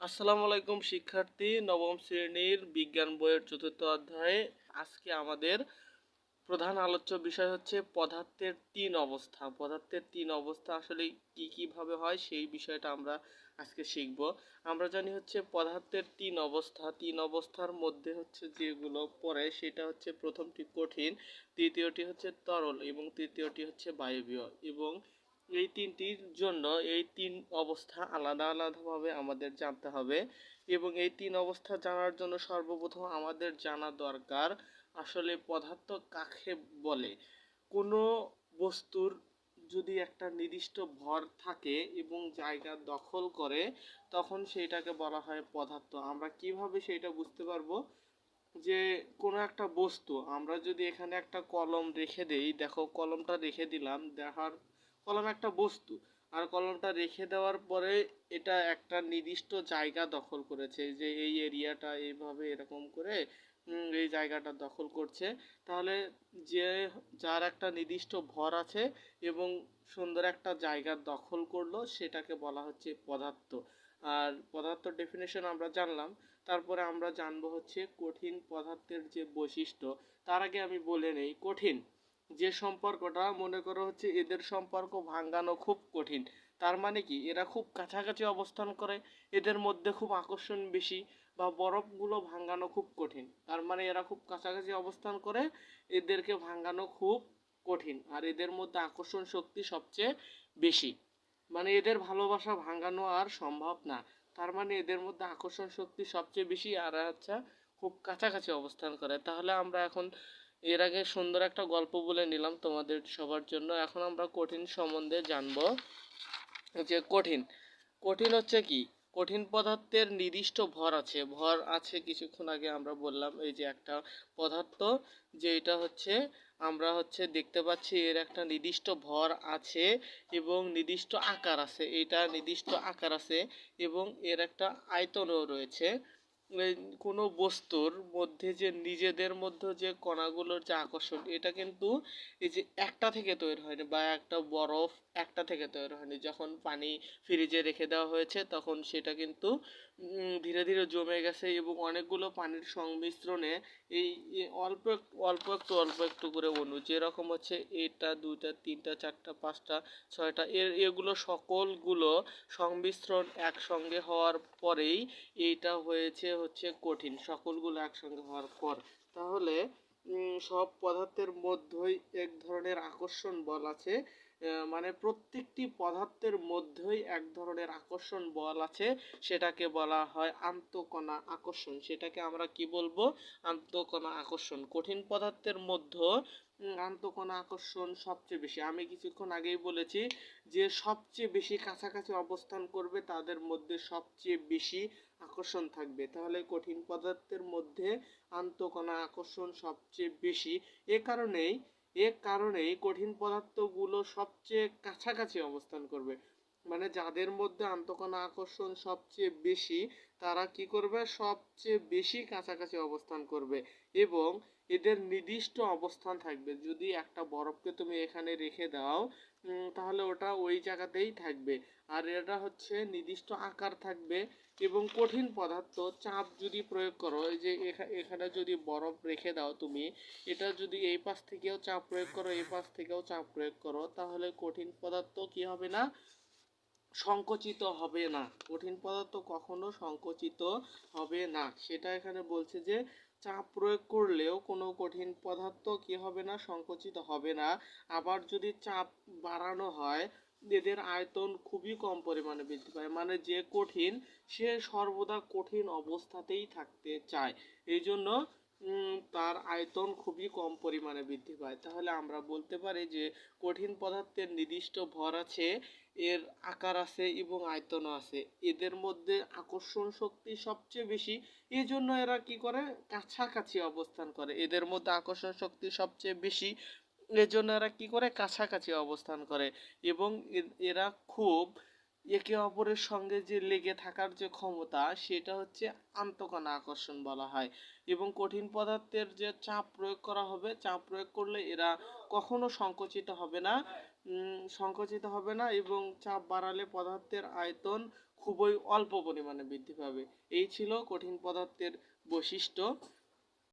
আসসালামু আলাইকুম শিক্ষার্থী, নবম শ্রেণীর বিজ্ঞান বইয়ের চতুর্থ অধ্যায়ে আজকে আমাদের প্রধান আলোচ্য বিষয় হচ্ছে পদার্থের তিন অবস্থা। পদার্থের তিন অবস্থা আসলে কিভাবে হয় সেই বিষয়টা আমরা আজকে শিখব। আমরা জানি হচ্ছে পদার্থের তিন অবস্থা, তিন অবস্থার মধ্যে হচ্ছে যেগুলো পড়ে সেটা হচ্ছে প্রথমটি কঠিন, দ্বিতীয়টি হচ্ছে তরল এবং তৃতীয়টি হচ্ছে বায়বীয়। এবং এই তিনটির জন্য এই তিন অবস্থা আলাদা আলাদাভাবে আমাদের জানতে হবে। এবং এই তিন অবস্থা জানার জন্য সর্বপ্রথম আমাদের জানা দরকার আসলে পদার্থ কাকে বলে। কোনো বস্তুর যদি একটা নির্দিষ্ট ভর থাকে এবং জায়গা দখল করে তখন সেইটাকে বলা হয় পদার্থ। আমরা কিভাবে সেটা বুঝতে পারবো যে কোনো একটা বস্তু, আমরা যদি এখানে একটা কলম রেখে দেই, দেখো কলমটা রেখে দিলাম, কলম একটা বস্তু, আর কলমটা রেখে দেওয়ার পরে এটা একটা নির্দিষ্ট জায়গা দখল করেছে, যে এই এরিয়াটা এইভাবে এরকম করে এই জায়গাটা দখল করছে। তাহলে যে যার একটা নির্দিষ্ট ভর আছে এবং সুন্দর একটা জায়গা দখল করলো সেটাকে বলা হচ্ছে পদার্থ। আর পদার্থ ডেফিনেশন আমরা জানলাম। তারপরে আমরা জানবো হচ্ছে কঠিন পদার্থের যে বৈশিষ্ট্য। তার আগে আমি বলে নেই, কঠিন যে সম্পর্কটা, মনে করো হচ্ছে এদের সম্পর্ক ভাঙানো খুব কঠিন। তার মানে কি, এরা খুব কাছাকাছি অবস্থান করে, এদের মধ্যে খুব আকর্ষণ বেশি। বা বরফগুলো ভাঙানো খুব কঠিন, তার মানে এরা খুব কাছাকাছি অবস্থান করে, এদেরকে ভাঙানো খুব কঠিন। আর এদের মধ্যে আকর্ষণ শক্তি সবচেয়ে বেশি, মানে এদের ভালোবাসা ভাঙানো আর সম্ভব না। তার মানে এদের মধ্যে আকর্ষণ শক্তি সবচেয়ে বেশি আর হচ্ছে খুব কাছাকাছি অবস্থান করে। তাহলে আমরা এখন এর আগে সুন্দর একটা গল্প বলে নিলাম তোমাদের সবার জন্য। এখন আমরা কঠিন সম্বন্ধে জানবো। যে কঠিন, কঠিন হচ্ছে কি, কঠিন পদার্থের নির্দিষ্ট ভর আছে। ভর আছে কিছুক্ষণ আগে আমরা বললাম, এই যে একটা পদার্থ, যে এটা হচ্ছে আমরা হচ্ছে দেখতে পাচ্ছি এর একটা নির্দিষ্ট ভর আছে এবং নির্দিষ্ট আকার আছে, এটা নির্দিষ্ট আকার আছে এবং এর একটা আয়তনও রয়েছে। কোনো বস্তুর মধ্যে যে নিজেদের মধ্যে যে কণাগুলোর যে আকর্ষণ, এটা কিন্তু এই যে একটা থেকে তৈরি হয়নি, বা একটা বরফ একটা থেকে তৈরি হয়নি। যখন পানি ফ্রিজে রেখে দেওয়া হয়েছে তখন সেটা কিন্তু ধীরে ধীরে জমে গেছে এবং অনেকগুলো পানির সংমিশ্রণে এই অল্প একটু করে অণু, যেরকম হচ্ছে এটা দুইটা তিনটা চারটা পাঁচটা ছয়টা, এগুলো সকলগুলো সংমিশ্রণ একসঙ্গে হওয়ার পরেই এইটা হয়েছে হচ্ছে কঠিন, সকলগুলো একসঙ্গে হওয়ার পর। তাহলে সব পদার্থের মধ্যেই এক ধরনের আকর্ষণ বল আছে। মানে প্রত্যেকটি পদার্থের মধ্যেই এক ধরনের আকর্ষণ বল আছে, সেটাকে বলা হয় আন্তঃকণা আকর্ষণ। সেটাকে আমরা কি বলবো? আন্তঃকণা আকর্ষণ। কঠিন পদার্থের মধ্যে আন্তঃকণা আকর্ষণ সবচেয়ে বেশি। আমি কিছুক্ষণ আগেই বলেছি যে সবচেয়ে বেশি কাছাকাছি অবস্থান করবে তাদের মধ্যে সবচেয়ে বেশি আকর্ষণ থাকবে। তাহলে কঠিন পদার্থের মধ্যে আন্তঃকণা আকর্ষণ সবচেয়ে বেশি। এ কারণেই কঠিন পদার্থগুলো সবচেয়ে কাছাকাছি অবস্থান করবে। মানে যাদের মধ্যে আন্তঃকণা আকর্ষণ সবচেয়ে বেশি, তারা কি করবে? সবচেয়ে বেশি কাছাকাছি অবস্থান করবে এবং এদের নির্দিষ্ট অবস্থান থাকবে। যদি একটা বরফকে তুমি এখানে রেখে দাও, তাহলে ওটা ওই জায়গাতেই থাকবে। আর এটা হচ্ছে নির্দিষ্ট আকার থাকবে। এবং কঠিন পদার্থ চাপ যদি প্রয়োগ করো, এই যে এখানে যদি বরফ রেখে দাও তুমি, এটা যদি এই পাশ থেকেও চাপ প্রয়োগ করো, এই পাশ থেকেও চাপ প্রয়োগ করো, তাহলে কঠিন পদার্থ কি হবে না? সংকুচিত হবে না। কঠিন পদার্থ কখনো সংকুচিত হবে না। সেটা এখানে বলছে যে চাপ প্রয়োগ করলেও কোনো কঠিন পদার্থ কি হবে না? সংকুচিত হবে না। আবার যদি চাপ বাড়ানো হয়, এদের আয়তন খুবই কম পরিমাণে বৃদ্ধি পায়। মানে যে কঠিন, সে সর্বদা কঠিন অবস্থাতেই থাকতে চায়, এই জন্য তার আয়তন খুবই কম পরিমাণে বৃদ্ধি পায়। তাহলে আমরা বলতে পারি যে কঠিন পদার্থের নির্দিষ্ট ভর আছে, এর আকার আছে এবং আয়তনও আছে। এদের মধ্যে আকর্ষণ শক্তি সবচেয়ে বেশি, এই জন্য এরা কি করে? কাছাকাছি অবস্থান করে। এদের মধ্যে আকর্ষণ শক্তি সবচেয়ে বেশি, এজন্য এরা কি করে? কাছাকাছি অবস্থান করে। এবং এরা খুব একে অপরের সঙ্গে যে লেগে থাকার যে ক্ষমতা, সেটা হচ্ছে আন্তঃকণা আকর্ষণ বলা হয়। এবং কঠিন পদার্থের যে চাপ প্রয়োগ করা হবে, চাপ প্রয়োগ করলে এরা কখনো সংকুচিত হবে না, এবং চাপ বাড়ালে পদার্থের আয়তন খুবই অল্প পরিমাণে বৃদ্ধি পাবে। এই ছিল কঠিন পদার্থের বৈশিষ্ট্য।